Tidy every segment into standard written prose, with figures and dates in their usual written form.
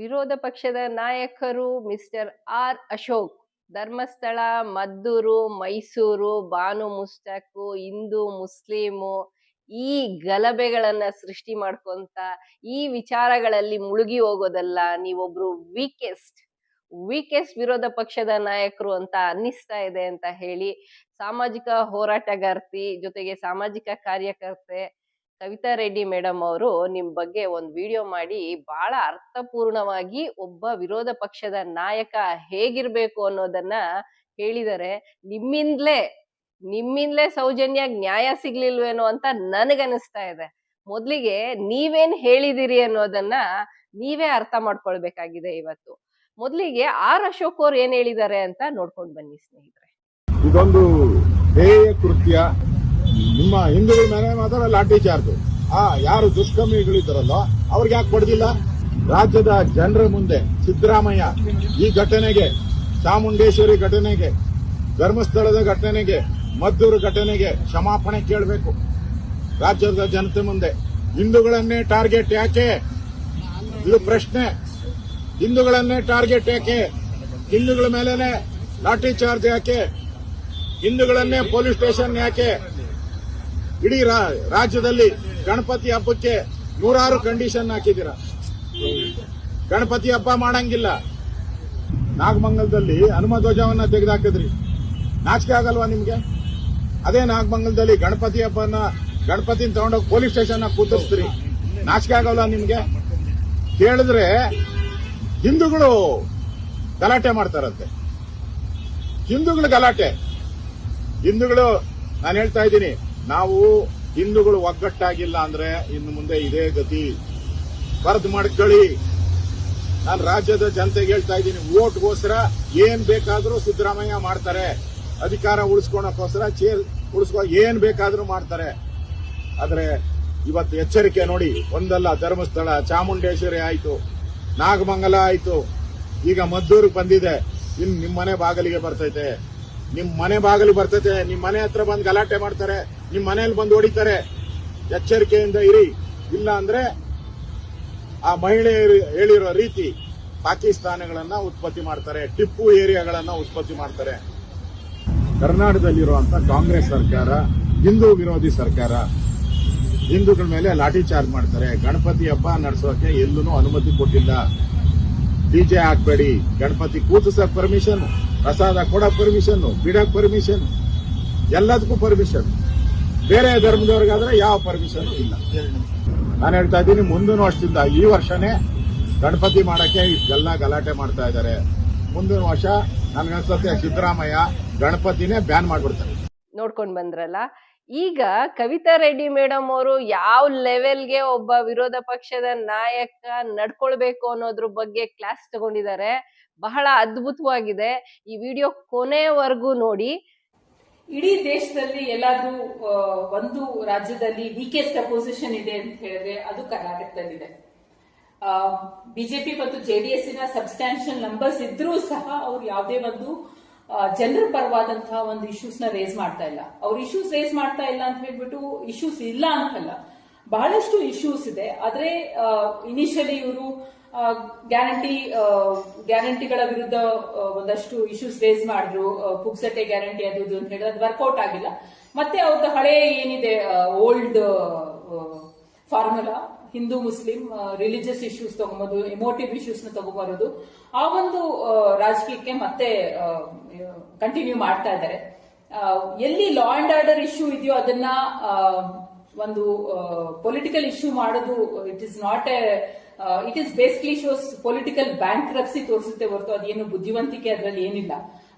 ವಿರೋಧ ಪಕ್ಷದ ನಾಯಕರು mister R Ashok Dharmasthala, Maddur, Mysuru, Banu Mushtaq, Hindu Muslim ಈ ಗಲಭೆಗಳನ್ನ ಸೃಷ್ಟಿ ಮಾಡ್ಕೊಂತ ಈ ವಿಚಾರಗಳಲ್ಲಿ ಮುಳುಗಿ ಹೋಗೋದಲ್ಲ. ನೀವೊಬ್ರು ವೀಕೆಸ್ಟ್ ವಿರೋಧ ಪಕ್ಷದ ನಾಯಕರು ಅಂತ ಅನ್ನಿಸ್ತಾ ಇದೆ ಅಂತ ಹೇಳಿ ಸಾಮಾಜಿಕ ಹೋರಾಟಗಾರ್ತಿ ಜೊತೆಗೆ ಸಾಮಾಜಿಕ ಕಾರ್ಯಕರ್ತೆ ಕವಿತಾ ರೆಡ್ಡಿ ಮೇಡಮ್ ಅವರು ನಿಮ್ ಬಗ್ಗೆ ಒಂದ್ ವಿಡಿಯೋ ಮಾಡಿ ಬಹಳ ಅರ್ಥಪೂರ್ಣವಾಗಿ ಒಬ್ಬ ವಿರೋಧ ಪಕ್ಷದ ನಾಯಕ ಹೇಗಿರ್ಬೇಕು ಅನ್ನೋದನ್ನ ಹೇಳಿದರೆ. ನಿಮ್ಮಿಂದಲೇ ಸೌಜನ್ಯ ನ್ಯಾಯ ಸಿಗ್ಲಿಲ್ವೇನೋ ಅಂತ ನನಗನ್ನಿಸ್ತಾ ಇದೆ. ಮೊದ್ಲಿಗೆ ನೀವೇನ್ ಹೇಳಿದಿರಿ ಅನ್ನೋದನ್ನ ನೀವೇ ಅರ್ಥ ಮಾಡ್ಕೊಳ್ಬೇಕಾಗಿದೆ. ಇವತ್ತು ಮೊದ್ಲಿಗೆ ಆರ್ ಅಶೋಕ್ ಅವ್ರು ಏನ್ ಹೇಳಿದ್ದಾರೆ ಅಂತ ನೋಡ್ಕೊಂಡ್ ಬನ್ನಿ ಸ್ನೇಹಿತರೆ. ಇದೊಂದು ಹೇಯ ಕೃತ್ಯ. ನಿಮ್ಮ ಹಿಂದೂಗಳ ಮೇಲೆ ಮಾತ್ರ ಲಾಠಿ ಚಾರ್ಜ್. ಯಾರು ದುಷ್ಕರ್ಮಿಗಳಿದ್ದಾರಲ್ಲ ಅವ್ರಿಗೆ ಯಾಕೆ ಕೊಡ್ದಿಲ್ಲ? ರಾಜ್ಯದ ಜನರ ಮುಂದೆ ಸಿದ್ದರಾಮಯ್ಯ ಈ ಘಟನೆಗೆ, ಚಾಮುಂಡೇಶ್ವರಿ ಘಟನೆಗೆ, ಧರ್ಮಸ್ಥಳದ ಘಟನೆಗೆ, ಮದ್ದೂರು ಘಟನೆಗೆ ಕ್ಷಮಾಪಣೆ ಕೇಳಬೇಕು. ರಾಜ್ಯದ ಜನತೆ ಮುಂದೆ ಹಿಂದೂಗಳನ್ನೇ ಟಾರ್ಗೆಟ್ ಯಾಕೆ? ಇದು ಪ್ರಶ್ನೆ. ಹಿಂದೂಗಳನ್ನೇ ಟಾರ್ಗೆಟ್ ಯಾಕೆ? ಹಿಂದೂಗಳ ಮೇಲೆನೆ ಲಾಠಿ ಚಾರ್ಜ್ ಯಾಕೆ? ಹಿಂದೂಗಳನ್ನೇ ಪೊಲೀಸ್ ಸ್ಟೇಷನ್ ಯಾಕೆ? ಇಡೀ ರಾಜ್ಯದಲ್ಲಿ ಗಣಪತಿ ಹಬ್ಬಕ್ಕೆ 100 ಕಂಡೀಷನ್ ಹಾಕಿದ್ದೀರಾ. ಗಣಪತಿ ಹಬ್ಬ ಮಾಡಂಗಿಲ್ಲ. ನಾಗಮಂಗಲದಲ್ಲಿ ಹನುಮ ಧ್ವಜವನ್ನ ತೆಗೆದುಹಾಕಿದ್ರಿ. ನಾಚಿಕೆ ಆಗಲ್ವಾ ನಿಮ್ಗೆ? ಅದೇ ನಾಗಮಂಗಲದಲ್ಲಿ ಗಣಪತಿನ ತಗೊಂಡೋಗಿ ಪೊಲೀಸ್ ಸ್ಟೇಷನ್ ಕೂತಿಸ್ತೀರಿ. ನಾಚಿಕೆ ಆಗಲ್ವಾ ನಿಮ್ಗೆ? ಕೇಳಿದ್ರೆ ಹಿಂದೂಗಳು ಗಲಾಟೆ ಮಾಡ್ತಾರಂತೆ. ಹಿಂದೂಗಳು ಗಲಾಟೆ. ಹಿಂದೂಗಳು, ನಾನು ಹೇಳ್ತಾ ಇದ್ದೀನಿ, ನಾವು ಹಿಂದೂಗಳು ಒಗ್ಗಟ್ಟಾಗಿಲ್ಲ ಅಂದ್ರೆ ಇನ್ನು ಮುಂದೆ ಇದೇ ಗತಿ. ಬರೆದು ಮಾಡ್ಕೊಳ್ಳಿ. ನಾನು ರಾಜ್ಯದ ಜನತೆಗೆ ಹೇಳ್ತಾ ಇದ್ದೀನಿ, ವೋಟ್ಗೋಸ್ಕರ ಏನ್ ಬೇಕಾದ್ರೂ ಸಿದ್ದರಾಮಯ್ಯ ಮಾಡ್ತಾರೆ. ಅಧಿಕಾರ ಉಳಿಸ್ಕೊಳಕ್ಕೋಸ್ಕರ ಏನ್ ಬೇಕಾದ್ರೂ ಮಾಡ್ತಾರೆ. ಆದ್ರೆ ಇವತ್ತು ಎಚ್ಚರಿಕೆ ನೋಡಿ. ಒಂದಲ್ಲ, ಧರ್ಮಸ್ಥಳ, ಚಾಮುಂಡೇಶ್ವರಿ ಆಯ್ತು, ನಾಗಮಂಗಲ ಆಯ್ತು, ಈಗ ಮದ್ದೂರಿಗೆ ಬಂದಿದೆ. ಇನ್ನು ನಿಮ್ಮ ಮನೆ ಬಾಗಿಲಿಗೆ ಬರ್ತೈತೆ. ನಿಮ್ ಮನೆ ಬಾಗಿಲು ಬರ್ತೈತೆ. ನಿಮ್ ಮನೆ ಹತ್ರ ಬಂದು ಗಲಾಟೆ ಮಾಡ್ತಾರೆ. ನಿಮ್ ಮನೇಲಿ ಬಂದು ಹೊಡಿತಾರೆ. ಎಚ್ಚರಿಕೆಯಿಂದ ಇರಿ. ಇಲ್ಲ ಅಂದ್ರೆ ಆ ಮಹಿಳೆಯರು ಹೇಳಿರೋ ರೀತಿ ಪಾಕಿಸ್ತಾನಗಳನ್ನ ಉತ್ಪತ್ತಿ ಮಾಡ್ತಾರೆ, ಟಿಪ್ಪು ಏರಿಯಾಗಳನ್ನ ಉತ್ಪತ್ತಿ ಮಾಡ್ತಾರೆ. ಕರ್ನಾಟಕದಲ್ಲಿರುವಂತ ಕಾಂಗ್ರೆಸ್ ಸರ್ಕಾರ ಹಿಂದೂ ವಿರೋಧಿ ಸರ್ಕಾರ. ಹಿಂದೂಗಳ ಮೇಲೆ ಲಾಠಿ ಚಾರ್ಜ್ ಮಾಡ್ತಾರೆ. ಗಣಪತಿ ಹಬ್ಬ ನಡೆಸೋಕೆ ಎಲ್ಲೂ ಅನುಮತಿ ಕೊಟ್ಟಿಲ್ಲ. ಡಿಜೆ ಹಾಕ್ಬೇಡಿ, ಗಣಪತಿ ಕೂತಿಸಕ್ ಪರ್ಮಿಷನ್, ಪ್ರಸಾದ ಕೊಡಕ್ ಪರ್ಮಿಷನ್, ಬಿಡಕ್ ಪರ್ಮಿಷನ್, ಎಲ್ಲದಕ್ಕೂ ಪರ್ಮಿಷನ್. ಬೇರೆ ಧರ್ಮದವ್ರಿಗಾದ್ರೆ ಯಾವ ಪರ್ಮಿಷನ್ ಇಲ್ಲ. ನಾನು ಹೇಳ್ತಾ ಇದ್ದೀನಿ, ಮುಂದಿನ ವರ್ಷದಿಂದ, ಈ ವರ್ಷನೇ ಗಣಪತಿ ಮಾಡಕ್ಕೆ ಇಷ್ಟೆಲ್ಲ ಗಲಾಟೆ ಮಾಡ್ತಾ ಇದ್ದಾರೆ. ಮುಂದಿನ ವರ್ಷ ನನ್ಗನ್ಸುತ್ತೆ ಸಿದ್ದರಾಮಯ್ಯ ಗಣಪತಿನೇ ಬ್ಯಾನ್ ಮಾಡ್ಬಿಡ್ತಾರೆ. ನೋಡ್ಕೊಂಡ್ ಬಂದ್ರಲ್ಲ. ಈಗ ಕವಿತಾ ರೆಡ್ಡಿ ಮೇಡಮ್ ಅವರು ಯಾವ ಲೆವೆಲ್ಗೆ ಒಬ್ಬ ವಿರೋಧ ಪಕ್ಷದ ನಾಯಕ ನಡ್ಕೊಳ್ಬೇಕು ಅನ್ನೋದ್ರ ಬಗ್ಗೆ ಕ್ಲಾಸ್ ತಗೊಂಡಿದ್ದಾರೆ. ಬಹಳ ಅದ್ಭುತವಾಗಿದೆ. ಈ ವಿಡಿಯೋ ಕೊನೆವರೆಗೂ ನೋಡಿ. ಇಡೀ ದೇಶದಲ್ಲಿ ಎಲ್ಲಾದ್ರೂ ಒಂದು ರಾಜ್ಯದಲ್ಲಿ ವೀಕೆಸ್ಟ್ ಅಪೋಸಿಷನ್ ಇದೆ ಅಂತ ಹೇಳಿದ್ರೆ ಅದು ಕರ್ನಾಟಕದಲ್ಲಿದೆ. ಬಿಜೆಪಿ ಮತ್ತು ಜೆಡಿಎಸ್ ನ ಸಬ್ಸ್ಟಾನ್ಷಿಯಲ್ ನಂಬರ್ಸ್ ಇದ್ರೂ ಸಹ ಅವ್ರು ಯಾವುದೇ ಒಂದು ಜನರ ಪರವಾದಂತಹ ಒಂದು ಇಶ್ಯೂಸ್ ನ ರೇಸ್ ಮಾಡ್ತಾ ಇಲ್ಲ. ಅವ್ರು ಇಶ್ಯೂಸ್ ರೇಸ್ ಮಾಡ್ತಾ ಇಲ್ಲ ಅಂತ ಹೇಳ್ಬಿಟ್ಟು ಇಶ್ಯೂಸ್ ಇಲ್ಲ ಅಂತಲ್ಲ, ಬಹಳಷ್ಟು ಇಶ್ಯೂಸ್ ಇದೆ. ಆದ್ರೆ ಇನಿಷಿಯಲಿ ಇವರು ಗ್ಯಾರಂಟಿಗಳ ವಿರುದ್ಧ ಒಂದಷ್ಟು ಇಶ್ಯೂಸ್ ರೇಸ್ ಮಾಡಿದ್ರು. ಪುಕ್ಸಟೆ ಗ್ಯಾರಂಟಿ ಅದು ಅಂತ ಹೇಳಿದ್ರೆ ಅದು ವರ್ಕೌಟ್ ಆಗಿಲ್ಲ. ಮತ್ತೆ ಅವ್ರದ್ದು ಹಳೆ ಏನಿದೆ old formula, Hindu Muslim religious issues ತಗೊಂಬೋದು, ಎಮೋಟಿವ್ ಇಶ್ಯೂಸ್ ನ ತಗೊಂಬರೋದು, ಆ ಒಂದು ರಾಜಕೀಯಕ್ಕೆ ಮತ್ತೆ ಕಂಟಿನ್ಯೂ ಮಾಡ್ತಾ ಇದ್ದಾರೆ. ಎಲ್ಲಿ ಲಾ ಅಂಡ್ ಆರ್ಡರ್ ಇಶ್ಯೂ ಇದೆಯೋ ಅದನ್ನ ಒಂದು ಪೊಲಿಟಿಕಲ್ ಇಶ್ಯೂ ಮಾಡೋದು it is basically shows political bankruptcy ತೋರಿಸುತ್ತೆ ಹೊರತು ಅದೇನು ಬುದ್ಧಿವಂತಿಕೆ ಅದರಲ್ಲಿ ಏನಿಲ್ಲ.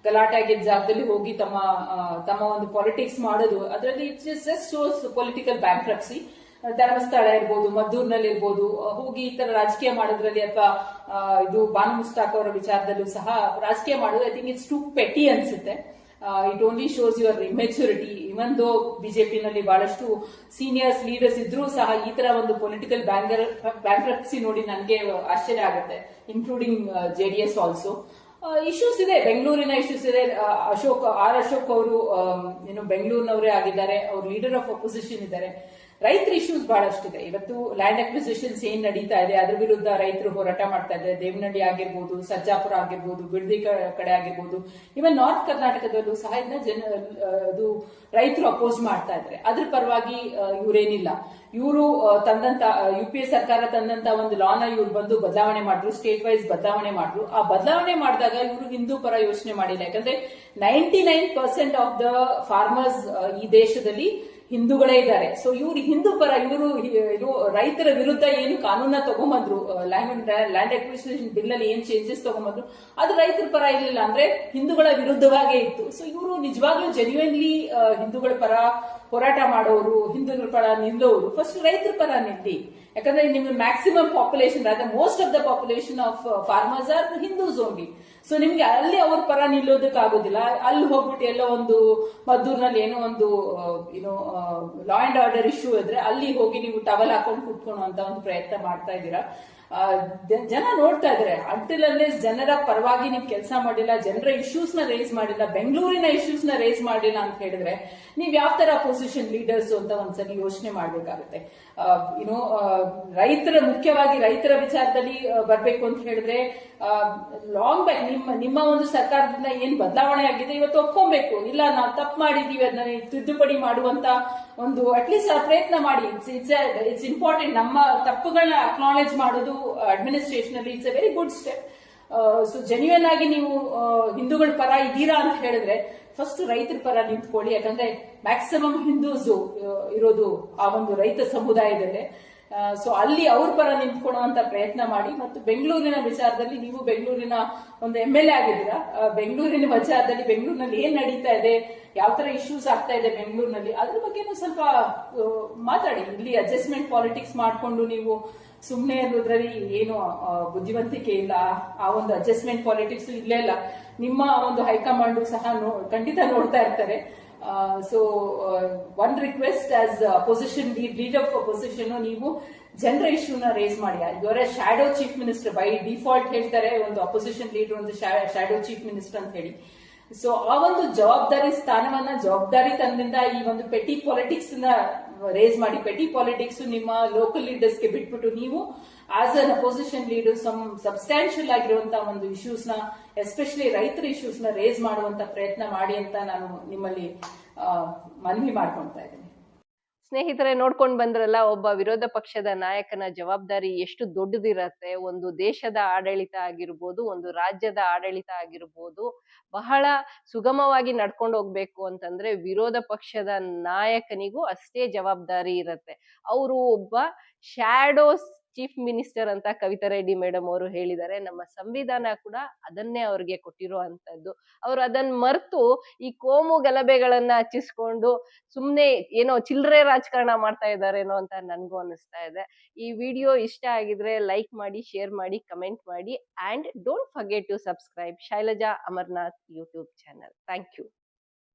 ಗಲಾಟೆ ಆಗಿದ್ದ ಜಾಗದಲ್ಲಿ ಹೋಗಿ ತಮ್ಮ ಒಂದು ಪಾಲಿಟಿಕ್ಸ್ ಮಾಡೋದು ಅದರಲ್ಲಿ it's just shows political bankruptcy. Dharmasthala ಇರ್ಬೋದು, ಮದ್ದೂರಿನಲ್ಲಿ ಇರ್ಬೋದು ಹೋಗಿ ಈ ತರ ರಾಜಕೀಯ ಮಾಡೋದ್ರಲ್ಲಿ, ಅಥವಾ ಇದು ಬಾನು ಮುಸ್ತಾಕ್ ಅವರ ವಿಚಾರದಲ್ಲೂ ಸಹ ರಾಜಕೀಯ ಮಾಡೋದು I think it's too petty ಅನ್ಸುತ್ತೆ. It only shows your immaturity. Even though ಬಿಜೆಪಿನಲ್ಲಿ ಬಹಳಷ್ಟು ಸೀನಿಯರ್ಸ್ ಲೀಡರ್ಸ್ ಇದ್ರೂ ಸಹ ಈ ತರ ಒಂದು ಪೊಲಿಟಿಕಲ್ ಬ್ಯಾಂಕ್ರಪ್ಸಿ ನೋಡಿ ನನಗೆ ಆಶ್ಚರ್ಯ ಆಗುತ್ತೆ, ಇನ್ಕ್ಲೂಡಿಂಗ್ ಜೆಡಿಎಸ್ ಆಲ್ಸೋ. ಇಶ್ಯೂಸ್ ಇದೆ, ಬೆಂಗಳೂರಿನ ಇಶ್ಯೂಸ್ ಇದೆ. ಆರ್ ಅಶೋಕ್ ಅವರು ಬೆಂಗಳೂರಿನವರೇ ಆಗಿದ್ದಾರೆ. ಅವರು ಲೀಡರ್ ಆಫ್ ಅಪೋಸಿಷನ್ ಇದ್ದಾರೆ. ರೈತರ ಇಶ್ಯೂಸ್ ಬಹಳಷ್ಟಿದೆ. ಇವತ್ತು ಲ್ಯಾಂಡ್ ಅಕ್ವಿಸಿಷನ್ಸ್ ಏನ್ ನಡೀತಾ ಇದೆ ಅದ್ರ ವಿರುದ್ಧ ರೈತರು ಹೋರಾಟ ಮಾಡ್ತಾ ಇದ್ದಾರೆ. ದೇವನಹಳ್ಳಿ ಆಗಿರ್ಬೋದು, ಸರ್ಜಾಪುರ ಆಗಿರ್ಬೋದು, ಬಿಡದಿ ಕಡೆ ಆಗಿರ್ಬೋದು, ಇವನ್ ನಾರ್ತ್ ಕರ್ನಾಟಕದಲ್ಲೂ ಸಹ ಇದು ರೈತರು ಅಪೋಸ್ ಮಾಡ್ತಾ ಇದ್ದಾರೆ. ಅದ್ರ ಪರವಾಗಿ ಇವರೇನಿಲ್ಲ, ಇವರು ತಂದಂತ UPA ಸರ್ಕಾರ ತಂದಂತ ಒಂದು ಲಾನ ಇವ್ರು ಬಂದು ಬದಲಾವಣೆ ಮಾಡಿದ್ರು, ಸ್ಟೇಟ್ ವೈಸ್ ಬದಲಾವಣೆ ಮಾಡಿದ್ರು. ಆ ಬದಲಾವಣೆ ಮಾಡಿದಾಗ ಇವರು ಹಿಂದೂ ಪರ ಯೋಚನೆ ಮಾಡಿಲ್ಲ. ಯಾಕಂದ್ರೆ 99% ಆಫ್ ದ ಫಾರ್ಮರ್ಸ್ ಈ ದೇಶದಲ್ಲಿ ಹಿಂದೂಗಳೇ ಇದ್ದಾರೆ. ಸೊ ಇವರು ಹಿಂದೂ ಪರ, ಇವರು ರೈತರ ವಿರುದ್ಧ ಏನು ಕಾನೂನ ತಗೊಂಬಂದ್ರು, ಲ್ಯಾಂಡ್ ಅಕ್ವಿಸಿಷನ್ ಬಿಲ್ ಅಲ್ಲಿ ಏನ್ ಚೇಂಜಸ್ ತಗೊಂಬಂದ್ರು, ಅದು ರೈತರ ಪರ ಇರಲಿಲ್ಲ, ಅಂದ್ರೆ ಹಿಂದೂಗಳ ವಿರುದ್ಧವಾಗೇ ಇತ್ತು. ಸೊ ಇವರು ನಿಜವಾಗ್ಲೂ ಜೆನ್ಯೂನ್ಲಿ ಹಿಂದೂಗಳ ಪರ ಹೋರಾಟ ಮಾಡೋರು, ಹಿಂದೂಗಳ ಪರ ನಿಲ್ಲೋರು ಫಸ್ಟ್ ರೈತರ ಪರ ನಿಲ್ಲಿ. ಯಾಕಂದ್ರೆ ನಿಮ್ಗೆ maximum population, most of the population of farmers are Hindus only. So ನಿಮ್ಗೆ ಅಲ್ಲಿ ಅವ್ರ ಪರ ನಿಲ್ಲೋದಕ್ಕಾಗೋದಿಲ್ಲ. ಅಲ್ಲಿ ಹೋಗ್ಬಿಟ್ಟು ಎಲ್ಲೋ ಒಂದು ಮದ್ದೂರ್ನಲ್ಲಿ ಏನೋ ಒಂದು ಲಾ ಅಂಡ್ ಆರ್ಡರ್ ಇಶ್ಯೂ ಇದ್ರೆ ಅಲ್ಲಿ ಹೋಗಿ ನೀವು ಟವಲ್ ಹಾಕೊಂಡು ಕುತ್ಕೊಳ್ಳೋ ಅಂತ ಒಂದು ಪ್ರಯತ್ನ ಮಾಡ್ತಾ ಇದ್ದೀರಾ. ಜನ ನೋಡ್ತಾ ಇದಾರೆ. ಅಂಟಿಲ್ ಅನ್ಲೆಸ್ ಜನರ ಪರವಾಗಿ ನೀವು ಕೆಲಸ ಮಾಡಿಲ್ಲ, ಜನರ ಇಶ್ಯೂಸ್ ನ ರೇಸ್ ಮಾಡಿಲ್ಲ, ಬೆಂಗಳೂರಿನ ಇಶ್ಯೂಸ್ ನ ರೇಸ್ ಮಾಡಿಲ್ಲ ಅಂತ ಹೇಳಿದ್ರೆ ನೀವ್ ಯಾವ ತರ ಅಪೋಸಿಷನ್ ಲೀಡರ್ಸ್ ಅಂತ ಒಂದ್ಸಲಿ ಯೋಚನೆ ಮಾಡ್ಬೇಕಾಗುತ್ತೆ. ಮುಖ್ಯವಾಗಿ ರೈತರ ವಿಚಾರದಲ್ಲಿ ಬರ್ಬೇಕು ಅಂತ ಹೇಳಿದ್ರೆ ಲಾಂಗ್ ಬ್ಯಾಕ್ ನಿಮ್ಮ ಒಂದು ಸರ್ಕಾರದಿಂದ ಏನ್ ಬದಲಾವಣೆ ಆಗಿದೆ ಇವತ್ತು ಒಪ್ಕೊಬೇಕು. ಇಲ್ಲ ನಾವು ತಪ್ಪು ಮಾಡಿದೀವಿ, ಅದನ್ನ ತಿದ್ದುಪಡಿ ಮಾಡುವಂತ ಒಂದು ಅಟ್ಲೀಸ್ಟ್ ಪ್ರಯತ್ನ ಮಾಡಿ. It's important. ನಮ್ಮ ತಪ್ಪುಗಳನ್ನ ಅಕ್ನಾಲೇಜ್ ಮಾಡೋದು ಅಡ್ಮಿನಿಸ್ಟ್ರೇಷನ್ ಅಲ್ಲಿ it's A very good step. So genuine ಆಗಿ ನೀವು ಹಿಂದೂಗಳ ಪರ ಇದ್ದೀರಾ ಅಂತ ಹೇಳಿದ್ರೆ ಫಸ್ಟ್ ರೈತರ ಪರ ನಿಂತ್ಕೊಳ್ಳಿ. ಯಾಕಂದ್ರೆ ಮ್ಯಾಕ್ಸಿಮಮ್ ಹಿಂದೂಸ್ ಇರೋದು ಆ ಒಂದು ರೈತ ಸಮುದಾಯದಲ್ಲೇ. ಸೊ ಅಲ್ಲಿ ಅವ್ರ ಪರ ನಿಂತ್ಕೊಳ್ಳುವಂತ ಪ್ರಯತ್ನ ಮಾಡಿ. ಮತ್ತು ಬೆಂಗಳೂರಿನ ವಿಚಾರದಲ್ಲಿ ನೀವು ಬೆಂಗಳೂರಿನ ಒಂದು MLA ಆಗಿದ್ದೀರಾ. ಬೆಂಗಳೂರಿನ ವಿಚಾರದಲ್ಲಿ ಬೆಂಗಳೂರಿನಲ್ಲಿ ಏನ್ ನಡೀತಾ ಇದೆ, ಯಾವ ತರ ಇಶ್ಯೂಸ್ ಆಗ್ತಾ ಇದೆ ಬೆಂಗಳೂರಿನಲ್ಲಿ, ಅದ್ರ ಬಗ್ಗೆನೂ ಸ್ವಲ್ಪ ಮಾತಾಡಿ. ಇಲ್ಲಿ ಅಡ್ಜಸ್ಟ್ಮೆಂಟ್ ಪಾಲಿಟಿಕ್ಸ್ ಮಾಡ್ಕೊಂಡು ನೀವು ಸುಮ್ಮನೆ ಅನ್ನೋದ್ರಲ್ಲಿ ಏನು ಬುದ್ಧಿವಂತಿಕೆ ಇಲ್ಲ. ಆ ಒಂದು ಅಡ್ಜಸ್ಟ್ಮೆಂಟ್ ಪಾಲಿಟಿಕ್ಸ್ ಇಲ್ಲೇ ಇಲ್ಲ. ನಿಮ್ಮ ಒಂದು ಹೈಕಮಾಂಡ್ ಸಹ ಖಂಡಿತ ನೋಡ್ತಾ ಇರ್ತಾರೆ. So one request as opposition leader of opposition, ನೀವು ಜನರ ಇಶ್ಯೂನ ರೇಸ್ ಮಾಡಿ. ಇವರ shadow chief minister by default ಹೇಳ್ತಾರೆ, ಒಂದು ಅಪೋಸಿಷನ್ ಲೀಡರ್ ಒಂದು ಶ್ಯಾಡೋ ಚೀಫ್ ಮಿನಿಸ್ಟರ್ ಅಂತ ಹೇಳಿ. ಸೊ ಆ ಒಂದು ಜವಾಬ್ದಾರಿ ಸ್ಥಾನವನ್ನ ಜವಾಬ್ದಾರಿತನದಿಂದ ಈ ಒಂದು ಪೆಟಿ ಪಾಲಿಟಿಕ್ಸ್ ನ ರೇಸ್ ಮಾಡಿ. ಪೆಟಿ ಪಾಲಿಟಿಕ್ಸ್ ನಿಮ್ಮ ಲೋಕಲ್ ಲೀಡರ್ಸ್ ಗೆ ಬಿಟ್ಬಿಟ್ಟು ನೀವು as an opposition leader substantial ಆಗಿರುವಂತಹ ಒಂದು ಇಶ್ಯೂಸ್ ನ, ಎಸ್ಪೆಷಲಿ ರೈತರ ಇಶ್ಯೂಸ್ ನ ರೇಸ್ ಮಾಡುವಂತ ಪ್ರಯತ್ನ ಮಾಡಿ ಅಂತ ನಾನು ನಿಮ್ಮಲ್ಲಿ ಮನವಿ ಮಾಡ್ಕೊಳ್ತಾ ಇದ್ದೀನಿ. ಸ್ನೇಹಿತರೆ, ನೋಡ್ಕೊಂಡು ಬಂದ್ರಲ್ಲ, ಒಬ್ಬ ವಿರೋಧ ಪಕ್ಷದ ನಾಯಕನ ಜವಾಬ್ದಾರಿ ಎಷ್ಟು ದೊಡ್ಡದಿರತ್ತೆ. ಒಂದು ದೇಶದ ಆಡಳಿತ ಆಗಿರ್ಬೋದು, ಒಂದು ರಾಜ್ಯದ ಆಡಳಿತ ಆಗಿರ್ಬೋದು, ಬಹಳ ಸುಗಮವಾಗಿ ನಡ್ಕೊಂಡು ಹೋಗ್ಬೇಕು ಅಂತಂದ್ರೆ ವಿರೋಧ ಪಕ್ಷದ ನಾಯಕನಿಗೂ ಅಷ್ಟೇ ಜವಾಬ್ದಾರಿ ಇರತ್ತೆ. ಅವರು ಒಬ್ಬ ಶ್ಯಾಡೋ ಚೀಫ್ ಮಿನಿಸ್ಟರ್ ಅಂತ ಕವಿತಾ ರೆಡ್ಡಿ ಮೇಡಮ್ ಅವರು ಹೇಳಿದ್ದಾರೆ. ನಮ್ಮ ಸಂವಿಧಾನ ಕೂಡ ಅದನ್ನೇ ಅವ್ರಿಗೆ ಕೊಟ್ಟಿರೋ ಅಂತದ್ದು. ಅವ್ರು ಅದನ್ನ ಮರೆತು ಈ ಕೋಮು ಗಲಭೆಗಳನ್ನ ಹಚ್ಚಿಸ್ಕೊಂಡು ಸುಮ್ನೆ ಏನೋ ಚಿಲ್ಲರೆ ರಾಜಕಾರಣ ಮಾಡ್ತಾ ಇದಾರೇನೋ ಅಂತ ನನ್ಗೂ ಅನಿಸ್ತಾ ಇದೆ. ಈ ವಿಡಿಯೋ ಇಷ್ಟ ಆಗಿದ್ರೆ ಲೈಕ್ ಮಾಡಿ, ಶೇರ್ ಮಾಡಿ, ಕಮೆಂಟ್ ಮಾಡಿ, and don't forget to subscribe Shailaja Amarnath YouTube channel. Thank you.